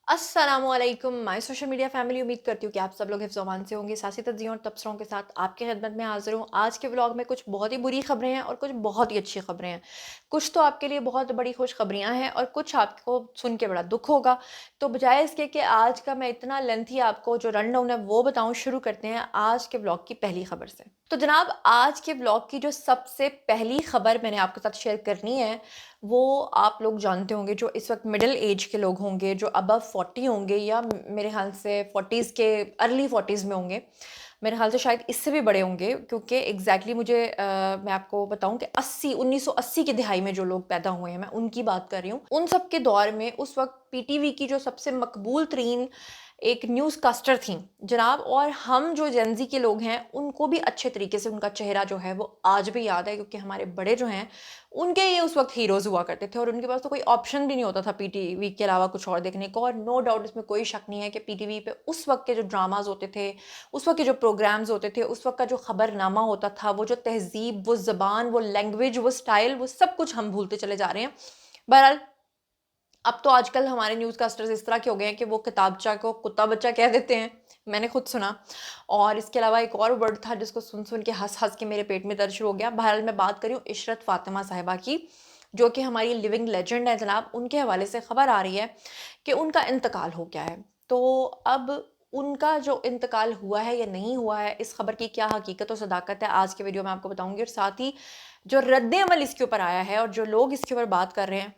अस्सलामुअलैकुम my social media family. उम्मीद करती हूँ कि आप सब लोग हिफ्ज़ अमान से होंगे। सासी तज़ियों और तबसरों के साथ आपकी खिदमत में हाज़िर हूँ। आज के व्लॉग में कुछ बहुत ही बुरी खबरें हैं और कुछ बहुत ही अच्छी खबरें हैं। कुछ तो आपके लिए बहुत बड़ी खुशखबरियाँ हैं और कुछ आपको सुन के बड़ा दुःख होगा। तो बजाय इसके कि आज का मैं इतना लेंथी आपको जो रनडाउन है वो बताऊँ, शुरू करते हैं आज के व्लॉग की पहली खबर से। तो जनाब, आज के व्लॉग की जो सबसे पहली खबर मैंने आपके साथ शेयर करनी है, वो आप लोग जानते होंगे जो इस वक्त मिडिल एज के लोग होंगे, जो अबव 40 होंगे या मेरे ख्याल से 40s के अर्ली 40s में होंगे। मेरे ख्याल से शायद इससे भी बड़े होंगे, क्योंकि एग्जैक्टली मुझे मैं आपको बताऊं कि 1980 की दिहाई में जो लोग पैदा हुए हैं, मैं उनकी बात कर रही हूँ। उन सब के दौर में उस वक्त पीटीवी की जो सबसे मकबूल तरीन एक न्यूज़ कास्टर थी जनाब, और हम जो जेंजी के लोग हैं उनको भी अच्छे तरीके से उनका चेहरा जो है वो आज भी याद है, क्योंकि हमारे बड़े जो हैं उनके ये उस वक्त हीरोज़ हुआ करते थे और उनके पास तो कोई ऑप्शन भी नहीं होता था पीटीवी के अलावा कुछ और देखने को। और नो डाउट इसमें कोई शक नहीं है कि पीटीवी पे उस वक्त के जो ड्रामाज होते थे, उस वक्त के जो प्रोग्राम्स होते थे, उस वक्त का जो खबरनामा होता था, वो जो तहजीब, वो ज़बान, वो लैंग्वेज, वो स्टाइल, वो सब कुछ हम भूलते चले जा रहे हैं। बहरहाल, अब तो आजकल हमारे न्यूज़ कास्टर्स इस तरह के हो गए हैं कि वो किताबचा को कुत्ता बच्चा कह देते हैं। मैंने खुद सुना। और इसके अलावा एक और वर्ड था जिसको सुन सुन के हंस हंस के मेरे पेट में दर्द शुरू हो गया। बहरहाल, मैं बात कर रही हूँ इशरत फातिमा साहिबा की, जो कि हमारी लिविंग लेजेंड है जनाब। उनके हवाले से खबर आ रही है कि उनका इंतकाल हो गया है। तो अब उनका जो इंतकाल हुआ है या नहीं हुआ है, इस खबर की क्या हकीकत और सदाकत है, आज के वीडियो में आपको बताऊंगी। और साथ ही जो रद्द अमल इसके ऊपर आया है और जो लोग इसके ऊपर बात कर रहे हैं,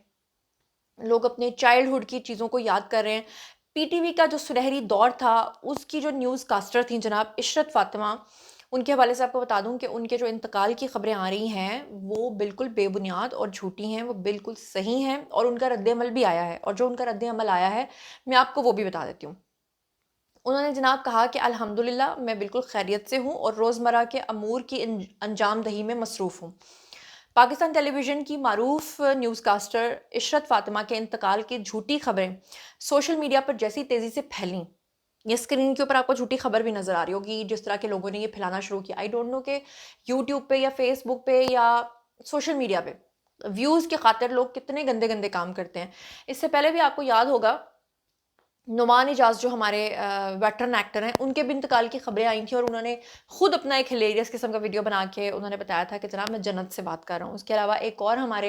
लोग अपने चाइल्डहुड की चीज़ों को याद कर रहे हैं। पीटीवी का जो सुनहरी दौर था, उसकी जो न्यूज़ कास्टर थी जनाब इशरत फातिमा, उनके हवाले से आपको बता दूं कि उनके जो इंतकाल की खबरें आ रही हैं वो बिल्कुल बेबुनियाद और झूठी हैं, वो बिल्कुल सही हैं। और उनका रद्द-ए-अमल भी आया है, और जो उनका रद्द-ए-अमल आया है मैं आपको वो भी बता देती हूँ। उन्होंने जनाब कहा कि अल्हम्दुलिल्लाह मैं बिल्कुल खैरियत से हूँ और रोज़मर्रा के अमूर की अंजाम दही में मसरूफ़ हूँ। पाकिस्तान टेलीविज़न की मारूफ न्यूज़ कास्टर इशरत फातिमा के इंतकाल की झूठी खबरें सोशल मीडिया पर जैसी तेज़ी से फैलीं, ये स्क्रीन के ऊपर आपको झूठी खबर भी नज़र आ रही होगी, जिस तरह के लोगों ने ये फैलाना शुरू किया। आई डोंट नो कि यूट्यूब पे या फेसबुक पे या सोशल मीडिया पे व्यूज़ की खातिर लोग कितने गंदे गंदे काम करते हैं। इससे पहले भी आपको याद होगा, नुमान इजाज़ जो हमारे वेटरन एक्टर हैं, उनके भी इंतकाल की खबरें आई थी और उन्होंने खुद अपना एक हिलेरियस किस्म का वीडियो बना के उन्होंने बताया था कि जनाब मैं जन्नत से बात कर रहा हूँ। उसके अलावा एक और हमारे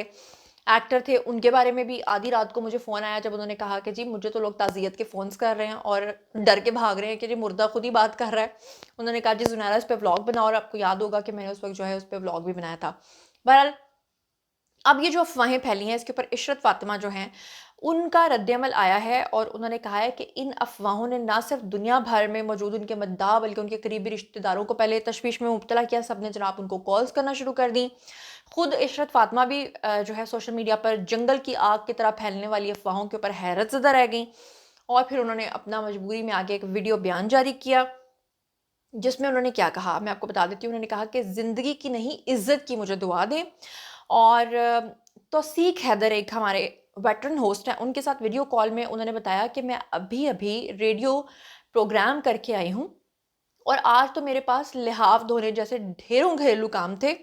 एक्टर थे, उनके बारे में भी आधी रात को मुझे फ़ोन आया जब उन्होंने कहा कि जी मुझे तो लोग ताज़ियत के फ़ोन्स कर रहे हैं और डर के भाग रहे हैं कि जी मुर्दा खुद ही बात कर रहा है। उन्होंने कहा जी ज़ुनैरा इस पे व्लॉग बनाओ, और आपको याद होगा कि मैंने उस वक्त जो है उस पर व्लॉग भी बनाया था। बहरहाल, अब ये जो अफ़वाहें फैली हैं इसके ऊपर इशरत फातिमा जो हैं उनका रद्द-ए-अमल आया है और उन्होंने कहा है कि इन अफ़वाहों ने ना सिर्फ दुनिया भर में मौजूद उनके मद्दाह बल्कि उनके करीबी रिश्तेदारों को पहले तशवीश में मुब्तला किया। सबने जनाब उनको कॉल्स करना शुरू कर दी। खुद इशरत फातिमा भी जो है सोशल मीडिया पर जंगल की आग की तरह फैलने वाली अफ़वाहों के ऊपर हैरत ज़दा रह गईं, और फिर उन्होंने अपना मजबूरी में आगे एक वीडियो बयान जारी किया, जिसमें उन्होंने क्या कहा मैं आपको बता देती हूँ। उन्होंने कहा कि ज़िंदगी की नहीं इज़्ज़त की मुझे दुआ दें। और तौसीक हैदर एक हमारे वेटरन होस्ट हैं, उनके साथ वीडियो कॉल में उन्होंने बताया कि मैं अभी-अभी रेडियो प्रोग्राम करके आई हूँ और आज तो मेरे पास लिहाफ धोने जैसे ढेरों घरेलू काम थे।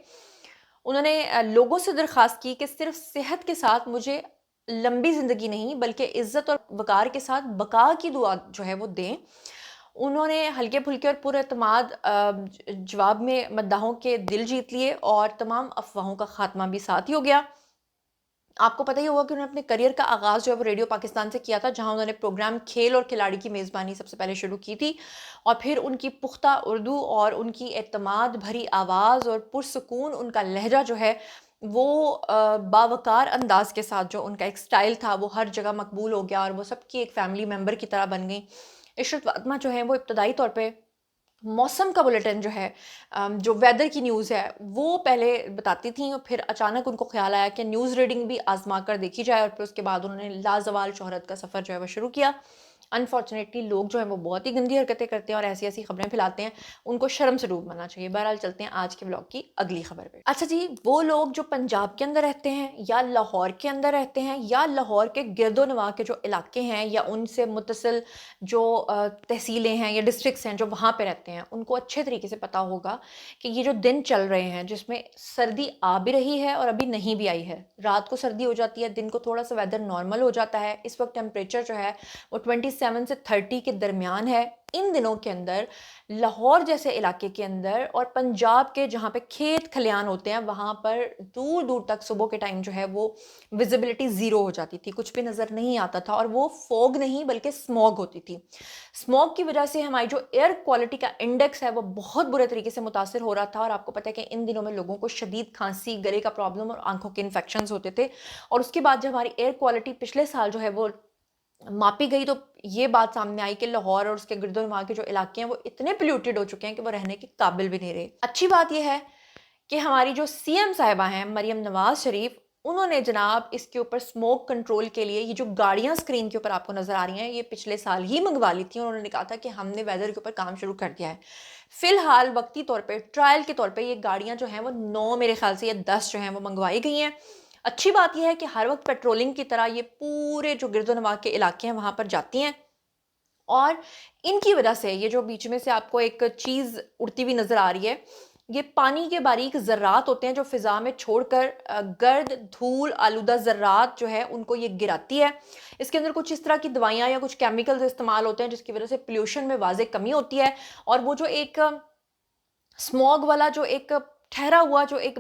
उन्होंने लोगों से दरख्वास्त की कि सिर्फ सेहत के साथ मुझे लंबी ज़िंदगी नहीं बल्कि इज़्ज़त और वक़ार के साथ बका की दुआ जो है वो दें। उन्होंने हल्के-फुल्के और पुरएतमाद जवाब में मद्दाहों के दिल जीत लिए और तमाम अफ़वाहों का ख़ात्मा भी साथ ही हो गया। आपको पता ही होगा कि उन्होंने अपने करियर का आगाज़ जो है वो रेडियो पाकिस्तान से किया था, जहाँ उन्होंने प्रोग्राम खेल और खिलाड़ी की मेज़बानी सबसे पहले शुरू की थी। और फिर उनकी पुख्ता उर्दू और उनकी एतमाद भरी आवाज़ और पुरसुकून उनका लहजा जो है वो बावकार अंदाज़ के साथ जो उनका एक स्टाइल था वो हर जगह मकबूल हो गया और वो सबकी एक फैमिली मेंबर की तरह बन गई। इशरत फातिमा जो है वो इब्तदाई तौर पे मौसम का बुलेटिन जो है जो वेदर की न्यूज़ है वो पहले बताती थीं, और फिर अचानक उनको ख्याल आया कि न्यूज़ रीडिंग भी आजमा कर देखी जाए, और फिर उसके बाद उन्होंने लाजवाल शोहरत का सफ़र जो है वो शुरू किया। अनफॉर्चुनेटली लोग जो हैं वो बहुत ही गंदी हरकतें करते हैं और ऐसी ऐसी खबरें फैलाते हैं, उनको शर्म से डूब मरना चाहिए। बहरहाल, चलते हैं आज के ब्लॉग की अगली खबर पे। अच्छा जी, वो लोग जो पंजाब के अंदर रहते हैं या लाहौर के अंदर रहते हैं या लाहौर के गिरदो-नवाह के जो इलाके हैं या उनसे मुत्तसिल जो तहसीलें हैं या डिस्ट्रिक्ट्स हैं जो वहाँ पे रहते रहते हैं उनको अच्छे तरीके से पता होगा कि ये जो दिन चल रहे हैं जिसमें सर्दी आ भी रही है और अभी नहीं भी आई है, रात को सर्दी हो जाती है, दिन को थोड़ा सा वेदर नॉर्मल हो जाता है। इस वक्त टेम्परेचर जो है वो 27 से 30 के दरमियान है। इन दिनों के अंदर लाहौर जैसे इलाके के अंदर और पंजाब के जहाँ पे खेत खलियान होते हैं वहाँ पर दूर दूर तक सुबह के टाइम जो है वो विजिबिलिटी ज़ीरो हो जाती थी, कुछ भी नज़र नहीं आता था, और वो फोग नहीं बल्कि स्मॉग होती थी। स्मॉग की वजह से हमारी जो एयर क्वालिटी का इंडेक्स है वो बहुत बुरे तरीके से मुतासर हो रहा था। और आपको पता है कि इन दिनों में लोगों को शदीद खांसी, गले का प्रॉब्लम और आंखों के इन्फेक्शंस होते थे। और उसके बाद जब हमारी एयर क्वालिटी पिछले साल जो है वो मापी गई तो ये बात सामने आई कि लाहौर और उसके गिरदोनवा के जो इलाके हैं वो इतने पोल्यूटेड हो चुके हैं कि वो रहने के काबिल भी नहीं रहे। अच्छी बात यह है कि हमारी जो सीएम साहिबा हैं मरियम नवाज शरीफ, उन्होंने जनाब इसके ऊपर स्मोक कंट्रोल के लिए ये जो गाड़ियां स्क्रीन के ऊपर आपको नजर आ रही हैं ये पिछले साल ही मंगवा ली थी। उन्होंने कहा था कि हमने वेदर के ऊपर काम शुरू कर दिया है। फिलहाल वक्ती तौर पे ट्रायल के तौर पे ये गाड़ियां जो हैं वो 9 मेरे ख्याल से या 10 जो हैं वो मंगवाई गई हैं। अच्छी बात यह है कि हर वक्त पेट्रोलिंग की तरह ये पूरे जो गिरदोनवा के इलाके हैं वहां पर जाती हैं। और इनकी वजह से ये जो बीच में से आपको एक चीज़ उड़ती हुई नज़र आ रही है, ये पानी के बारीक ज़र्रात होते हैं जो फ़िज़ा में छोड़कर गर्द, धूल, आलूदा ज़र्रात जो है उनको ये गिराती है। इसके अंदर कुछ इस तरह की दवाइयाँ या कुछ केमिकल्स इस्तेमाल होते हैं जिसकी वजह से पोल्यूशन में वाज़े कमी होती है। और वो जो एक स्मॉग वाला जो एक ठहरा हुआ जो एक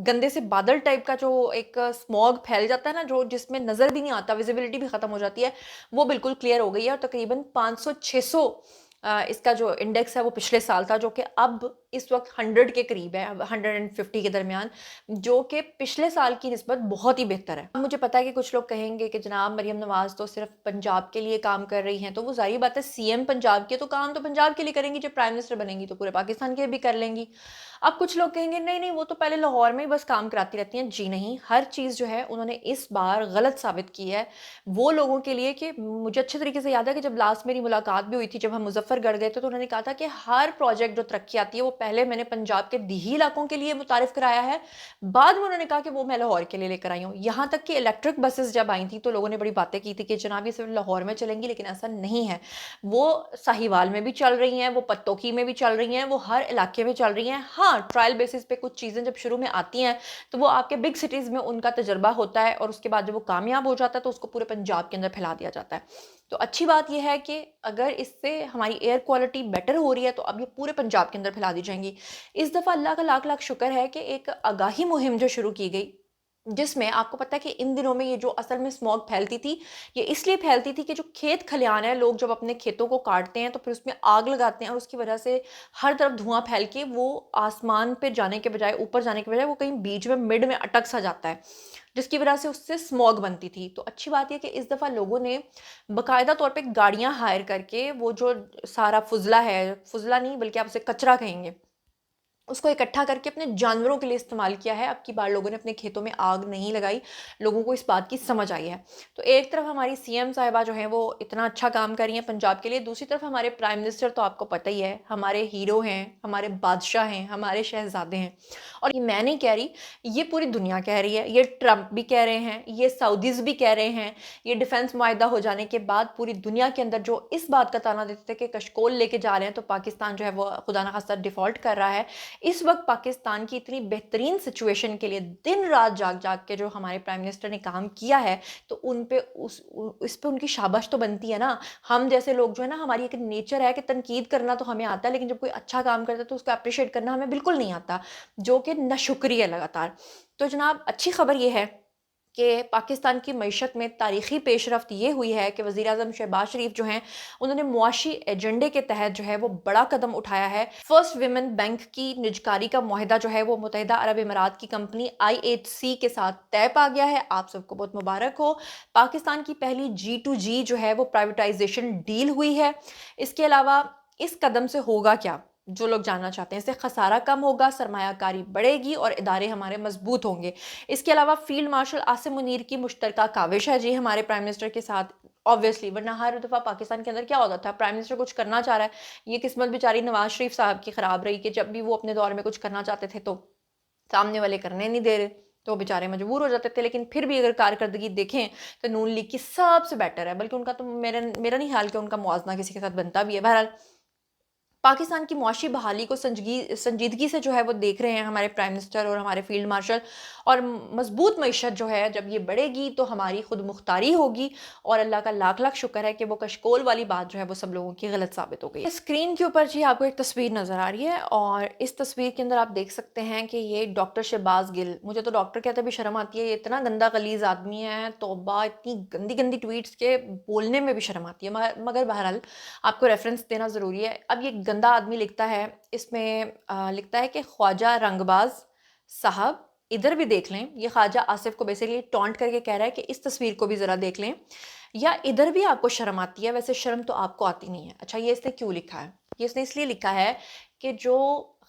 गंदे से बादल टाइप का जो एक स्मॉग फैल जाता है ना, जो जिसमें नज़र भी नहीं आता, विजिबिलिटी भी ख़त्म हो जाती है, वो बिल्कुल क्लियर हो गई है। और तकरीबन 500-600 इसका जो इंडेक्स है वो पिछले साल था, जो कि अब इस वक्त 100 के करीब है, 150 के दरमियान, जो कि पिछले साल की निस्बत बहुत ही बेहतर है। मुझे पता है कि कुछ लोग कहेंगे कि जनाब मरियम नवाज तो सिर्फ पंजाब के लिए काम कर रही हैं, तो वो जाहिर बात है सीएम पंजाब के, तो काम तो पंजाब के लिए करेंगी, जब प्राइम मिनिस्टर बनेंगी तो पूरे पाकिस्तान के भी कर लेंगी। अब कुछ लोग कहेंगे नहीं नहीं वो तो पहले लाहौर में ही बस काम कराती रहती हैं। जी नहीं, हर चीज़ जो है उन्होंने इस बार गलत साबित की है वो लोगों के लिए कि मुझे अच्छे तरीके से याद है कि जब लास्ट मेरी मुलाकात भी हुई थी, जब हम मुजफ्फरगढ़ गए थे, तो उन्होंने कहा था कि हर प्रोजेक्ट जो तरक्की आती है वो पहले मैंने पंजाब के दीही इलाकों के लिए मुतारिफ कराया है, बाद में उन्होंने कहा कि वो मैं लाहौर के लिए लेकर आई हूँ। यहाँ तक कि इलेक्ट्रिक बसेस जब आई थी तो लोगों ने बड़ी बातें की थी कि जनाब ये सिर्फ लाहौर में चलेंगी, लेकिन ऐसा नहीं है। वो साहिवाल में भी चल रही हैं, वो पत्तोकी में भी चल रही हैं, वो हर इलाके में चल रही हैं। हाँ, ट्रायल बेसिस पे कुछ चीज़ें जब शुरू में आती हैं तो वो आपके बिग सिटीज़ में उनका तजर्बा होता है, और उसके बाद जब वो कामयाब हो जाता है तो उसको पूरे पंजाब के अंदर फैला दिया जाता है। तो अच्छी बात यह है कि अगर इससे हमारी एयर क्वालिटी बेटर हो रही है तो अब ये पूरे पंजाब के अंदर फैला दी जाएंगी। इस दफ़ा अल्लाह का लाख लाख शुक्र है कि एक आगाही मुहिम जो शुरू की गई, जिसमें आपको पता है कि इन दिनों में ये जो असल में स्मॉग फैलती थी, ये इसलिए फैलती थी कि जो खेत खलियान है, लोग जब अपने खेतों को काटते हैं तो फिर उसमें आग लगाते हैं, और उसकी वजह से हर तरफ धुआं फैल के वो आसमान पे जाने के बजाय, ऊपर जाने के बजाय, वो कहीं बीच में मिड में अटक सा जाता है, जिसकी वजह से उससे स्मॉग बनती थी। तो अच्छी बात यह कि इस दफ़ा लोगों ने बाकायदा तौर पे गाड़ियां हायर करके वो जो सारा फुजला है, फुजला नहीं बल्कि आप उसे कचरा कहेंगे, उसको इकट्ठा करके अपने जानवरों के लिए इस्तेमाल किया है। अब की बार लोगों ने अपने खेतों में आग नहीं लगाई, लोगों को इस बात की समझ आई है। तो एक तरफ हमारी सीएम साहिबा जो हैं वो इतना अच्छा काम कर रही हैं पंजाब के लिए, दूसरी तरफ हमारे प्राइम मिनिस्टर तो आपको पता ही है, हमारे हीरो हैं, हमारे बादशाह हैं, हमारे शहजादे हैं। और ये मैं नहीं कह रही, ये पूरी दुनिया कह रही है, ये ट्रंप भी कह रहे हैं, ये सऊदीज़ भी कह रहे हैं। ये डिफेंस मुआहिदा हो जाने के बाद पूरी दुनिया के अंदर जो इस बात का ताना देते थे कि कशकोल लेके जा रहे हैं तो पाकिस्तान जो है वो खुदा न खास्ता डिफ़ॉल्ट कर रहा है, इस वक्त पाकिस्तान की इतनी बेहतरीन सिचुएशन के लिए दिन रात जाग जाग के जो हमारे प्राइम मिनिस्टर ने काम किया है, तो उन पे इस पे उनकी शाबाश तो बनती है ना। हम जैसे लोग जो है ना, हमारी एक नेचर है कि तनकीद करना तो हमें आता है, लेकिन जब कोई अच्छा काम करता है तो उसको अप्रिशिएट करना हमें बिल्कुल नहीं आता, जो कि नाशुक्री है लगातार। तो जनाब अच्छी खबर ये है कि पाकिस्तान की मईशत में तारीख़ी पेशरफ्त ये हुई है कि वज़ीर-ए-आज़म शहबाज शरीफ जो हैं उन्होंने मुआशी एजेंडे के तहत जो है वो बड़ा कदम उठाया है। फर्स्ट विमेन बैंक की निजकारी का मुआहिदा जो है वो मुत्तहिदा अरब इमारात की कंपनी IHC के साथ तय पा गया है। आप सबको बहुत मुबारक हो। पाकिस्तान की पहली G2G जो है वो प्राइवेटाइजेशन डील हुई है। इसके अलावा इस कदम से होगा क्या, जो लोग जानना चाहते हैं, इससे खसारा कम होगा, सरमायाकारी बढ़ेगी और इदारे हमारे मजबूत होंगे। इसके अलावा फील्ड मार्शल आसिम मुनीर की मुश्तरका काविश है जी हमारे प्राइम मिनिस्टर के साथ, ऑब्वियसली, वरना हर दफ़ा पाकिस्तान के अंदर क्या होता था, प्राइम मिनिस्टर कुछ करना चाह रहा है, ये किस्मत बेचारी नवाज शरीफ साहब की ख़राब रही कि जब भी वो अपने दौर में कुछ करना चाहते थे तो सामने वाले करने नहीं दे रहे, तो बेचारे मजबूर हो जाते थे। लेकिन फिर भी अगर कारकर्दगी देखें तो नून लीग की सबसे बेटर है, बल्कि उनका तो मेरा मेरा नहीं ख्याल कि उनका मुआवजा किसी के साथ बनता भी है। बहरहाल پاکستان کی معاشی بحالی کو سنجیدگی سے جو ہے وہ دیکھ رہے ہیں ہمارے پرائم منسٹر اور ہمارے فیلڈ مارشل، اور مضبوط معیشت جو ہے جب یہ بڑھے گی تو ہماری خود مختاری ہوگی، اور اللہ کا لاکھ لاکھ شکر ہے کہ وہ کشکول والی بات جو ہے وہ سب لوگوں کی غلط ثابت ہو گئی۔ اسکرین کے اوپر جی آپ کو ایک تصویر نظر آ رہی ہے، اور اس تصویر کے اندر آپ دیکھ سکتے ہیں کہ یہ ڈاکٹر شہباز گل، مجھے تو ڈاکٹر کہتے بھی شرم آتی ہے، یہ اتنا گندا غلیظ آدمی ہے، توبہ، اتنی گندی گندی ٹویٹس کے بولنے میں بھی شرم آتی ہے، مگر بہرحال آپ کو ریفرنس دینا ضروری ہے۔ اب یہ گندا آدمی لکھتا ہے، اس میں لکھتا ہے کہ خواجہ رنگ باز صاحب ادھر بھی دیکھ لیں، یہ خواجہ آصف کو بیسیکلی ٹونٹ کر کے کہہ رہا ہے کہ اس تصویر کو بھی ذرا دیکھ لیں، یا ادھر بھی آپ کو شرم آتی ہے، ویسے شرم تو آپ کو آتی نہیں ہے۔ اچھا، یہ اس نے کیوں لکھا ہے؟ یہ اس نے اس لیے لکھا ہے کہ جو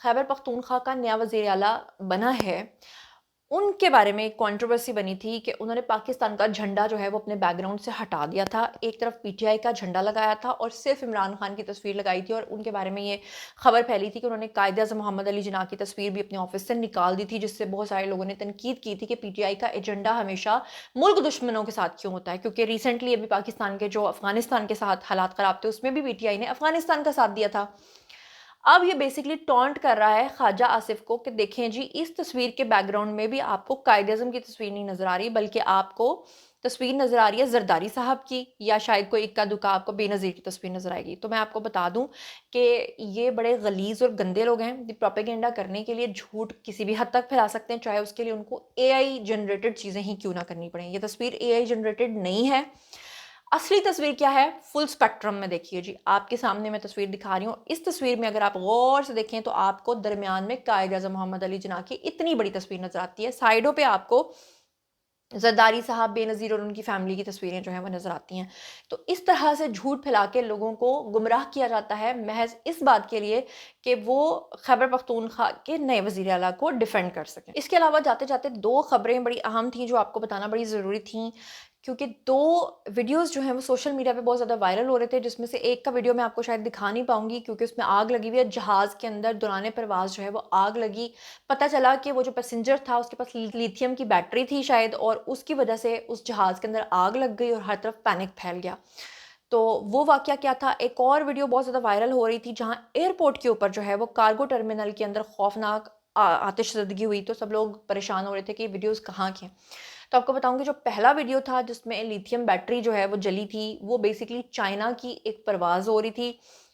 خیبر پختونخوا کا نیا وزیر اعلیٰ بنا ہے، ان کے بارے میں ایک کنٹروورسی بنی تھی کہ انہوں نے پاکستان کا جھنڈا جو ہے وہ اپنے بیک گراؤنڈ سے ہٹا دیا تھا، ایک طرف پی ٹی آئی کا جھنڈا لگایا تھا اور صرف عمران خان کی تصویر لگائی تھی، اور ان کے بارے میں یہ خبر پھیلی تھی کہ انہوں نے قائد اعظم محمد علی جناح کی تصویر بھی اپنے آفس سے نکال دی تھی، جس سے بہت سارے لوگوں نے تنقید کی تھی کہ پی ٹی آئی کا ایجنڈا ہمیشہ ملک دشمنوں کے ساتھ کیوں ہوتا ہے، کیونکہ ریسنٹلی ابھی پاکستان کے جو افغانستان کے ساتھ حالات خراب تھے اس میں بھی پی ٹی آئی نے افغانستان کا ساتھ دیا تھا۔ اب یہ بیسکلی ٹونٹ کر رہا ہے خواجہ آصف کو کہ دیکھیں جی، اس تصویر کے بیک گراؤنڈ میں بھی آپ کو قائد اعظم کی تصویر نہیں نظر آ رہی، بلکہ آپ کو تصویر نظر آ رہی ہے زرداری صاحب کی، یا شاید کوئی اکا دکا آپ کو بے نظیر کی تصویر نظر آئے گی۔ تو میں آپ کو بتا دوں کہ یہ بڑے غلیظ اور گندے لوگ ہیں، یہ پروپیگنڈا کرنے کے لیے جھوٹ کسی بھی حد تک پھیلا سکتے ہیں، چاہے اس کے لیے ان کو اے آئی جنریٹڈ چیزیں ہی کیوں نہ کرنی پڑیں۔ یہ تصویر اے آئی جنریٹڈ نہیں ہے، اصلی تصویر کیا ہے؟ فل سپیکٹرم میں دیکھیے جی، آپ کے سامنے میں تصویر دکھا رہی ہوں، اس تصویر میں اگر آپ غور سے دیکھیں تو آپ کو درمیان میں قائد اعظم محمد علی جناح کی اتنی بڑی تصویر نظر آتی ہے، سائیڈوں پہ آپ کو زرداری صاحب، بے نظیر اور ان کی فیملی کی تصویریں جو ہیں وہ نظر آتی ہیں۔ تو اس طرح سے جھوٹ پھیلا کے لوگوں کو گمراہ کیا جاتا ہے محض اس بات کے لیے کہ وہ خیبر پختونخوا کے نئے وزیر اعلیٰ کو ڈیفینڈ کر سکیں۔ اس کے علاوہ جاتے جاتے دو خبریں بڑی اہم تھیں جو آپ کو بتانا بڑی ضروری تھیں، کیونکہ دو ویڈیوز جو ہیں وہ سوشل میڈیا پہ بہت زیادہ وائرل ہو رہے تھے، جس میں سے ایک کا ویڈیو میں آپ کو شاید دکھا نہیں پاؤں گی کیونکہ اس میں آگ لگی ہوئی ہے، جہاز کے اندر دوران پرواز جو ہے وہ آگ لگی، پتہ چلا کہ وہ جو پیسنجر تھا اس کے پاس لیتھیم کی بیٹری تھی شاید، اور اس کی وجہ سے اس جہاز کے اندر آگ لگ گئی اور ہر طرف پینک پھیل گیا۔ تو وہ واقعہ کیا تھا؟ ایک اور ویڈیو بہت زیادہ وائرل ہو رہی تھی جہاں ایئرپورٹ کے اوپر جو ہے وہ کارگو ٹرمینل کے اندر خوفناک آتش زدگی ہوئی، تو سب لوگ پریشان ہو رہے تھے کہ یہ ویڈیوز کہاں کے ہیں۔ تو آپ کو بتاؤں کہ جو پہلا ویڈیو تھا جس میں لیتھیم بیٹری جو ہے وہ جلی تھی، وہ بیسیکلی چائنا کی ایک پرواز ہو رہی تھی،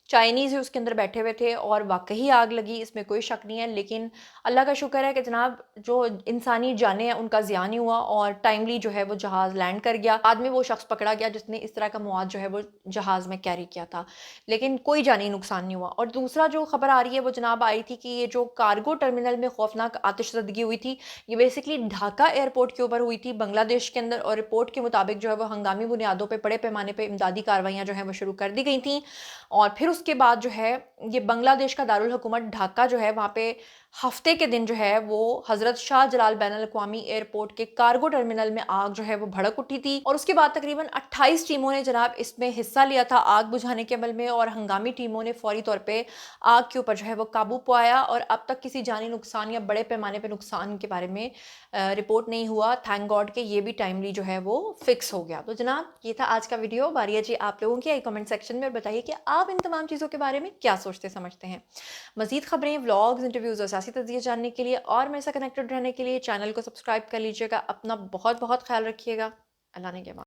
چائنیز ہی اس کے اندر بیٹھے ہوئے تھے اور واقعی آگ لگی، اس میں کوئی شک نہیں ہے، لیکن اللہ کا شکر ہے کہ جناب جو انسانی جانیں ہیں ان کا زیان نہیں ہوا، اور ٹائملی جو ہے وہ جہاز لینڈ کر گیا، بعد میں وہ شخص پکڑا گیا جس نے اس طرح کا مواد جو ہے وہ جہاز میں کیری کیا تھا، لیکن کوئی جانی نقصان نہیں ہوا۔ اور دوسرا جو خبر آ رہی ہے وہ جناب آئی تھی کہ یہ جو کارگو ٹرمینل میں خوفناک آتش زدگی ہوئی تھی، یہ بیسکلی ڈھاکہ ایئرپورٹ کے اوپر ہوئی تھی بنگلہ دیش کے اندر، اور رپورٹ کے مطابق جو ہے وہ ہنگامی بنیادوں پہ بڑے پیمانے پہ امدادی کارروائیاں جو ہیں وہ شروع کر دی گئی تھیں، اور پھر اس کے بعد جو ہے یہ بنگلہ دیش کا دارالحکومت ڈھاکہ جو ہے وہاں پہ ہفتے کے دن جو ہے وہ حضرت شاہ جلال بین الاقوامی ایئرپورٹ کے کارگو ٹرمینل میں آگ جو ہے وہ بھڑک اٹھی تھی، اور اس کے بعد تقریباً 28 ٹیموں نے جناب اس میں حصہ لیا تھا آگ بجھانے کے عمل میں، اور ہنگامی ٹیموں نے فوری طور پہ آگ کے اوپر جو ہے وہ قابو پایا، اور اب تک کسی جانی نقصان یا بڑے پیمانے پہ نقصان کے بارے میں رپورٹ نہیں ہوا، تھینک گاڈ کہ یہ بھی ٹائملی جو ہے وہ فکس ہو گیا۔ تو جناب یہ تھا آج کا ویڈیو، باری ہے جی آپ لوگوں کی، آئی کمنٹ سیکشن میں، اور بتائیے کہ آپ ان تمام چیزوں کے بارے میں کیا سوچتے سمجھتے ہیں۔ مزید خبریں، ولاگز، انٹرویوز اور سیاسی تجزیے جاننے کے لیے اور میرے ساتھ کنیکٹڈ رہنے کے لیے چینل کو سبسکرائب کر لیجیے گا۔ اپنا بہت بہت خیال رکھیے گا۔ اللہ نے کے